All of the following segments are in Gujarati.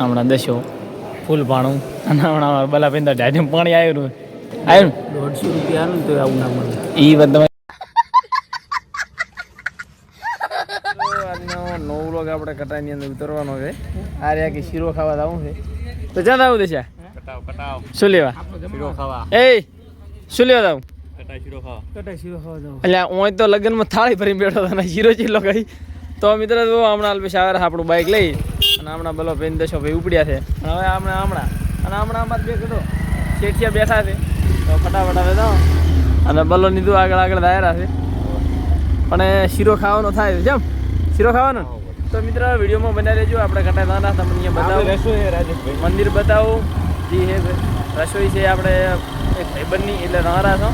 હમણાં દસ્યો ફૂલ પાણું અને હમણાં બલા પેંદા ઢાઢી પાણી આવ્યું આવ્યું 150 રૂપિયા આવે ને તો આવું ના મળે. એ બધા નવ લોગ આપણે કટાઈની અંદર ઉતરવાનો છે. આ રહ્યા કે શીરો ખાવા જવું છે તો જ્યાં આવું દેશે શું લેવા શીરો ખાવા એ શું લેવા જાવ શીરો ખાવા જાવ. એટલે હું તો લગ્નમાં થાળી ભરીને બેઠો હતો ને શીરો ચીલો ગઈ તો મિત્ર જો હમણાં અલ્પેશ આવે આપણું બાઇક લઈ અને હમણાં બલો પેન દશો ભાઈ ઉપડ્યા છે હવે હમણાં અમારે બે કીધો શેઠિયા બેઠા છે તો ફટાફટ હવે જાઓ અને બલો નીધું આગળ દાયરા છે પણ શીરો ખાવાનો થાય છે જેમ શીરો ખાવાનો તો મિત્ર વિડીયોમાં બનાવી લેજો આપણે કટાઈ ના તમને અહીંયા બતાવો મંદિર બતાવો જે છે રસોઈ છે આપણે એક ભાઈબંધની એટલે નારા છો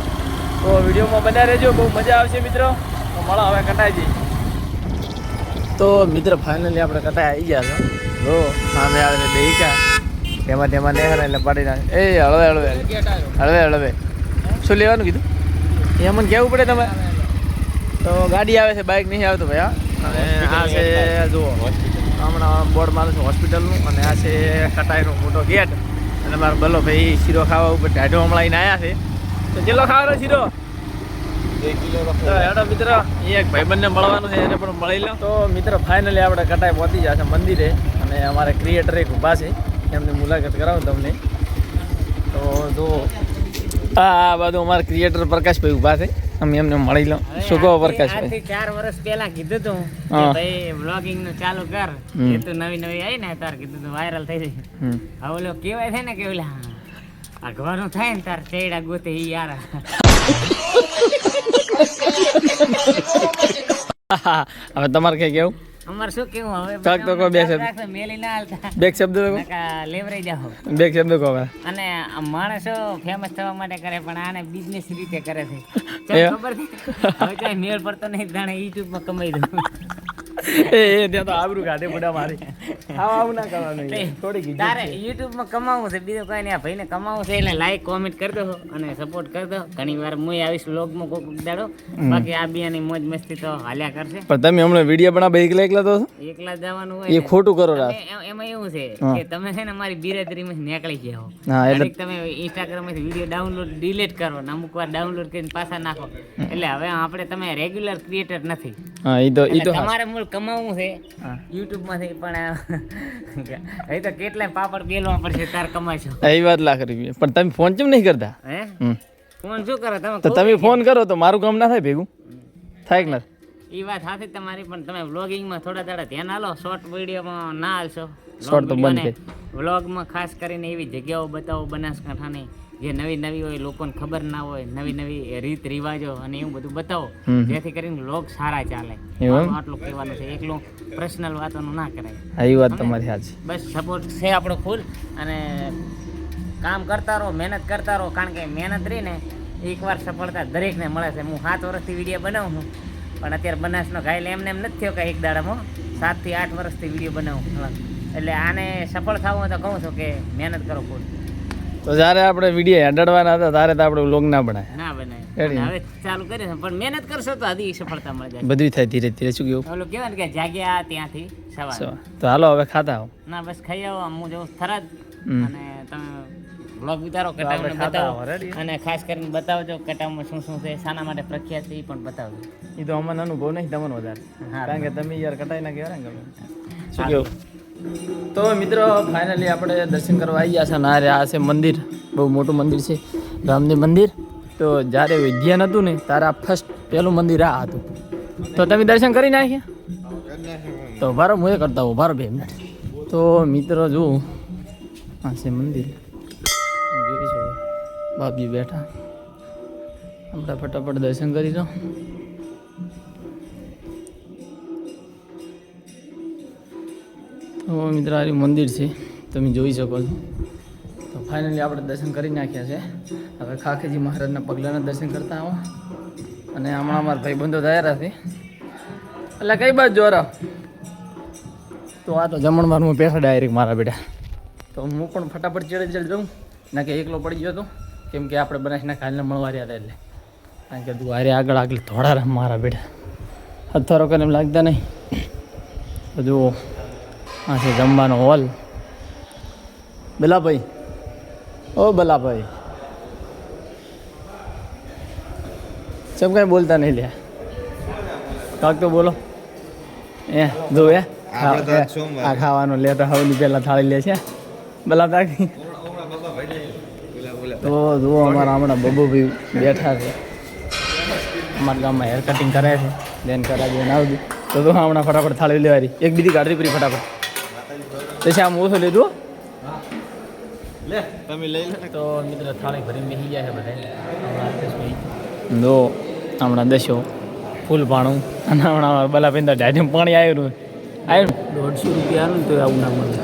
તો વિડીયોમાં બનાવી રહેજો બહુ મજા આવશે મિત્રો તો મળો હવે કટાઈ જઈએ તો મિત્ર ફાઇનલી આપણે કટાઈ આવી ગયા છો જો સામે આવે છે દહીકા તેમાં નેહર એટલે પાડી નાખે એ હળવે શું લેવાનું કીધું એ મને કહેવું પડે તમારે તો ગાડી આવે છે બાઇક નહીં આવતું ભાઈ અને આ છે જુઓ હમણાં બોર્ડ મારું છું હોસ્પિટલનું અને આ છે કટાઈનો મોટો ગેટ અને મારો બલો ભાઈ શીરો ખાવા ઉપર ઢાઢો હમણાં આવીને આવ્યા છે તો ચેલો ખાવાનો શીરો 2 કિલો હેડો મિત્ર એક ભાઈબંધને મળવાનું છે એને પણ મળી લો તો મિત્ર ફાઇનલી આપણે કટાઈ પહોંચી જશે મંદિરે અને અમારે ક્રિએટર એક ઊભા છે એમની મુલાકાત કરાવું તમને તો જો આ બધું અમારા ક્રિએટર પ્રકાશભાઈ ઊભા છે અમે એમને મળી લો શું કહો પ્રકાશભાઈ 4 વર્ષ પહેલા કીધું તું કે ભાઈ વ્લોગિંગ નું ચાલુ કર એ તો નવી આવી ને તાર કીધું તું વાયરલ થઈ જશે હવે ઓલો કેવાય છે ને કે ઓલા અગવાનું થાય ને તાર ચેડા ગોતે ઈ યાર હવે તમારે કઈ કેવું અમાર શું કેવું હવે કાક તો કો બે શબ્દ મેલી ના હાલતા બે શબ્દ લેવરાઈ જાઓ બે શબ્દ કહો અને આ માણસો ફેમસ થવા માટે કરે પણ આને બિઝનેસ રીતે કરે છે ખબર છે હવે ચાહે મેળ પડતો નહીં જાણે યુટ્યુબ માં કમાઈ દઉં એ ત્યાં તો આબરૂ કાઢે બુડા મારી આવું ના કરવાનું થોડી તારે યુટ્યુબ માં કમાવું છે બીજું કઈ નહીં આ ભાઈને કમાવું છે એટલે લાઈક કોમેન્ટ કરી દો અને સપોર્ટ કરી દો ઘણી વાર હું આવીશ વ્લોગ માં કોક દાડો બાકી આ બિયાની મોજ મસ્તી તો હાલ્યા કરશે પણ તમે હમણાં વિડીયો બનાવવા એકલા તો એકલા જવાનું હોય એ ખોટું કરો એમાં એવું છે કે તમે છે ને મારી બિરાદરીમાં નીકળી ગયા હો એટલે તમે ઇન્સ્ટાગ્રામ માંથી વિડીયો ડાઉનલોડ ડિલીટ કરો ને અમુક વાર ડાઉનલોડ કરીને પાછા નાખો એટલે હવે આપણે તમે રેગ્યુલર ક્રિએટર નથી તમારે મૂળ કમાવું છે યુટ્યુબ માંથી પણ હવે તો કેટલાય પાપડ બેલવા પડશે તાર કમાશો એ વાત લાખ રૂપિયા પણ તમે ફોન કેમ નહીં કરતા હે ફોન શું કરો તમે ફોન કરો તો મારું કામ ના થાય ભેગું થાય કે ના એ વાત સાચી તમારી પણ તમે વ્લોગિંગમાં થોડા દાડા ધ્યાન આલો શોર્ટ વિડીયોમાં ના હાલશો શોર્ટ તો બંધ છે વ્લોગમાં ખાસ કરીને એવી જગ્યાઓ બતાવો બનાસકાંઠાની જે નવી હોય લોકોને ખબર ના હોય નવી રીત રિવાજો અને એવું બધું બતાવો જેથી કરીને લોગ સારા ચાલે આટલું કહેવાનું છે એકલું પર્સનલ વાતોનું ના કરાય એ વાત તમારી સાચી બસ સપોર્ટ છે આપણો ફૂલ અને કામ કરતા રહો મહેનત કરતા રહો કારણ કે મહેનત રહી ને એકવાર સફળતા દરેકને મળે છે હું 7 વર્ષથી વિડીયો બનાવું છું પણ અત્યારે બનાસનો ઘાયલ એમને એમ નથી થયો કે એક દાડામાં 7 થી 8 વર્ષથી વિડીયો બનાવું એટલે આને સફળ થવું તો કહું છું કે મહેનત કરો ફૂલ તો જ્યારે આપણે વિડીયો હેડાડવાના હતા ત્યારે તો આપણે વ્લોગ ના બનાય હવે ચાલુ કરીએ પણ મહેનત કરશો તો હજી સફળતા મળી જાય બધું થાય ધીરે ધીરે શું કેવું ઓલું કહેવાય ને કે જાગ્યા ત્યાંથી સવાર તો હાલો હવે ખાતા આવો ના બસ ખાઈ આવો હું જવું થરાદ અને તમે બ્લોગ ઉતારો કટાવને બતાવો અને ખાસ કરીને બતાવજો કટાવમાં શું શું છે શાના માટે પ્રખ્યાત છે એ પણ બતાવજો એ તો અમને અનુભવ નહીં તમને વધારે કારણ કે તમે યાર કટાઈ ના કહેવાય ને શું કેવું તો મિત્રો ફાઇનલી આપણે દર્શન કરવા આવી ગયા છે ને આ છે મંદિર બહુ મોટું મંદિર છે રામદેવ મંદિર તો જ્યારે વિદ્યા નહોતું ને ત્યારે આ ફર્સ્ટ પહેલું મંદિર આ હતું તો તમે દર્શન કરી નાખ્યા તો ભારો હું એ કરતા હોઉં ભારો 2 મિનિટ તો મિત્રો જુઓ આ છે મંદિર જોઈશું બાપજી બેઠા આપણે ફટાફટ દર્શન કરી દો તો મિત્ર આ મંદિર છે તમે જોઈ શકો છો તો ફાઇનલી આપણે દર્શન કરી નાખ્યા છે હવે ખાખેજી મહારાજના પગલાંના દર્શન કરતા આવો અને હમણાં અમારા ભાઈબંધો તૈયાર છે એટલે કઈ બાજુ જોરા તો આ તો જમણવાર હું પેસા ડાયરેક્ટ મારા બેટા તો હું પણ ફટાફટ ચડે જાઉં ના કે એકલો પડી ગયો હતો કેમ કે આપણે બનાસના કાલને મળવા રહ્યા હતા એટલે કારણ કે તું આરે આગળ થોડા મારા બેટા હથવારો કરીને એમ લાગતા નહીં બધું આ છે જમવાનો હોલ બલાભાઈ, ઓ બલાભાઈ, ચમ કાંઈ બોલતા નહીં લ્યા, કાક તો બોલો. જો આ ખાવાનું લેતા હવની પહેલા થાળી લે છે બલા તાકી. તો જુઓ અમારા હમણાં બબુભાઈ બેઠા છે, અમારા ગામમાં હેર કટિંગ કરે છે, બેન કરાવી બેન આવતી. તો હમણાં ફટાફટ થાળી લેવાની, એક બીજી કાઢવી પડી ફટાફટ. પછી આમ ઓછો લેજો તમે લઈ લે. તો મિત્ર થાળી ભરીને બેસી જાય છે બધા. જો હમણાં દશો ફૂલ પાણું અને હમણાં બલા પેંદા ઢાઢીમાં પાણી આવ્યું આવ્યું 150 રૂપિયાનું તો આવું ના મળે.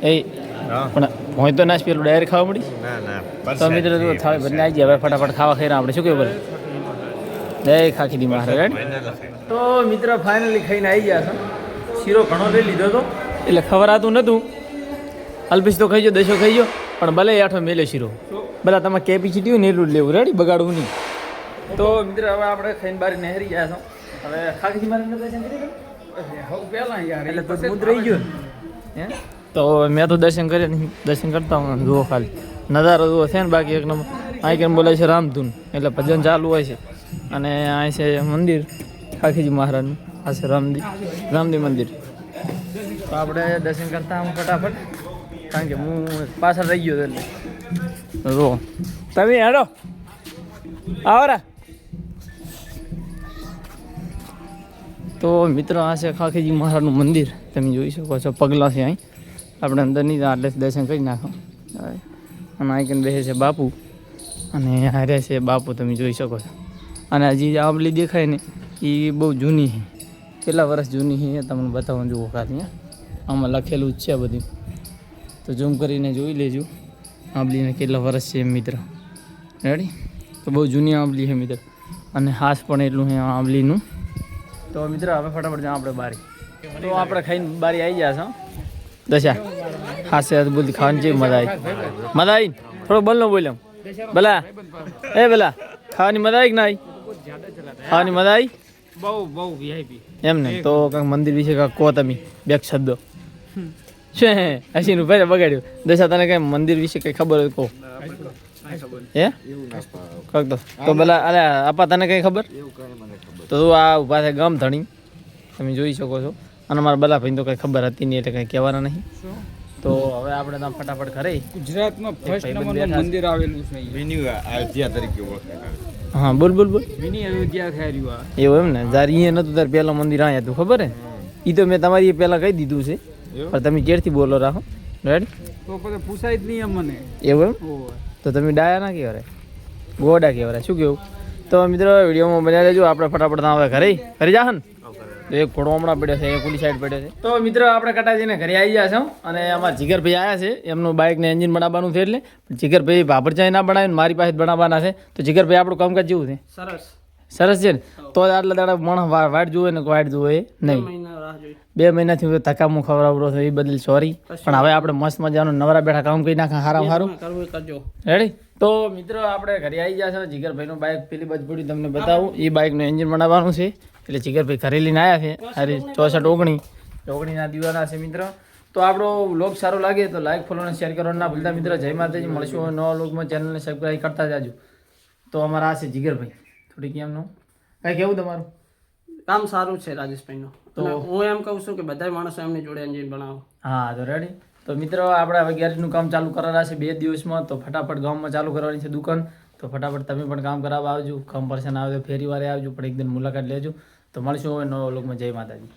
એ પણ હોય તો નાશ પેલું ડાયરેક્ટ ખાવા મળી. તો મિત્રો જો થાળી ભરીને આવી જાય હવે ફટાફટ ખાવા ખાઈ આપણે શું કેવું બોલે જય ખાખી દી મારે રાઈટ. તો મિત્ર ફાઇનલી ખાઈને આવી ગયા છો. શીરો ઘણો લઈ લીધો હતો એટલે ખવડાતું નહોતું. અલ્પીસ તો ખાઈ ગયો, દશો ખાઈ ગયો, પણ ભલે આઠો મેલે શીરો ભલા તમે કેપેસિટી હોય ને એટલું જ લેવું રેડી, બગાડવું નહીં. તો મિત્ર હવે આપણે ખાઈને બારી નહેરી ગયા છો. હવે ખાખી મારે દર્શન કરી પહેલાં યાર એટલે તો મુદ રહી ગયો હે. તો મેં તો દર્શન કર્યા નહીં, દર્શન કરતા હું જુઓ ખાલી નજારો જુઓ છે ને. બાકી એક નંબર અહીં કેમ બોલાય છે રામધૂન, એટલે ભજન ચાલુ હોય છે. અને અહીં છે મંદિર ખાખીજી મહારાજનું, આ છે રામદેવ મંદિર. તો આપણે દર્શન કરતા હું ફટાફટ, કારણ કે હું પાછળ રહી ગયો એટલે. રો તમે હેડો આવરા. તો મિત્રો આ છે ખાખીજી મહારાજનું મંદિર, તમે જોઈ શકો છો. પગલાં છે અહીં, આપણે અંદર નહીં એટલે દર્શન કરી નાખો. અને અહીં બેસે છે બાપુ, અને હારે છે બાપુ, તમે જોઈ શકો છો. અને હજી આંબલી દેખાય ને એ બહુ જૂની છે, કેટલા વર્ષ જૂની છે તમને બતાવવાનું જુઓ ખાલી. આમાં લખેલું જ છે બધું, તો ઝૂમ કરીને જોઈ લેજો આંબલીને કેટલા વર્ષ છે મિત્ર. રેડી. તો બહુ જૂની આંબલી છે મિત્ર, અને હાસ પણ એટલું છે આંબલીનું. તો મિત્ર હવે ફટાફટ જાઓ આપણે બારી. તો આપણે ખાઈને બારી આવી ગયા છો. દશા હાસે બોલતી ખાવાની છે મજા આવી, મજા આવી. થોડો બોલ નો બોલ્યો ભલા એ ભલા ખાવાની મજા આવી કે ના આવી? ખાવાની મજા આવી બહુ વીઆઈપી એમ ને. તો કંઈક મંદિર વિશે કાંઈક કહો તમે, બે શબ્દો. શું હે હસીનું ભાઈ બગાડ્યું. દશા તને કઈ મંદિર વિશે કઈ ખબર હોય કહો હે કાંક તો ભલા. અરે આપા તને કઈ ખબર? તો આ ઊભા છે ગામ ધણી, તમે જોઈ શકો છો. અને મારા બલા ભાઈ તો કઈ ખબર હતી નહીં એટલે કઈ કહેવાના નહીં. તો હવે આપણે ત્યાં ફટાફટ ઘરે ગુજરાતમાં ફર્સ્ટ નંબરનું મંદિર આવેલું છે વિની અયોધ્યા તરીકે ઓળખાય. હા બોલ બોલ બોલ. વિની અયોધ્યા ખાયર્યું એવું એમ ને. જ્યારે અહીંયા નતું ત્યારે પહેલા મંદિર અહીંયા હતું ખબર હે? એ તો મેં તમારી પહેલા કહી દીધું છે, પણ તમે ક્યારથી બોલો રાખો રાઈટ. તો પછી પૂછાય જ નહીં મને એવું એમ. તો તમે ડાયા ના કહેવાય, ગોડા કહેવાય, શું કેવું? તો મિત્રો વિડીયોમાં બન્યા રહેજો. આપણે ફટાફટ ત્યાં હવે ઘરે જા ને. તો એક ઘોડો હમણાં પડ્યો છે, એક ઓલી સાઈડ પડ્યો છે. તો મિત્રો આપણે કટાજીને ઘરે આવી ગયા છો. અને અમારા જીગરભાઈ આવ્યા છે, એમનું બાઇકને એન્જિન બનાવવાનું છે. એટલે જીગરભાઈ ભાભર ચાય ના બનાવીને મારી પાસે બનાવવાના છે. તો જીગરભાઈ આપણું કામકાજ જેવું છે સરસ છે ને. તો આટલા દાડા માણસ વાટ જોવે ને વાટ જોવે નહીં. 2 મહિનાથી હું ધક્કામું ખવડાવડો છું, એ બદલ સોરી. પણ હવે આપણે મસ્ત મજાનું નવરા બેઠા કામ કરી નાખા સારું સારું રેડી. તો મિત્રો આપણે ઘરે આવી ગયા છે. જીગરભાઈનું બાઇક પેલી બાજુ પડી તમને બતાવું, એ બાઇકનું એન્જિન બનાવવાનું છે. એટલે જીગરભાઈ ઘરે લઈને આવ્યા છે. અરે 64-19 દીવાના છે મિત્ર. તો આપણો વ્લોગ સારો લાગે તો લાઈક ફોલો અને શેર કરવાનું ના ભૂલતા મિત્ર. જય માતાજી, મળશું નવા વ્લોગમાં. ચેનલને સબસ્ક્રાઈબ કરતા જાજો. તો અમારા આ છે જીગરભાઈ. થોડીક એમનું કાંઈ કેવું તમારું? કામ સારું છે રાજેશભાઈનું. તો હું એમ કહું છું કે બધા માણસો એમની જોડે એન્જિન બનાવો. હા તો રેડી. તો મિત્રો આપણે હવે ગેરેજનું કામ ચાલુ કરવાના છે 2 દિવસમાં. તો ફટાફટ ગામમાં ચાલુ કરવાની છે દુકાન. તો ફટાફટ તમે પણ કામ કરાવવા આવજો. કમ પર્સન આવે તો ફેરી વારે આવજો, પણ એકદમ મુલાકાત લેજો. તો મળશું હવે નવા વ્લોગમાં. જય માતાજી.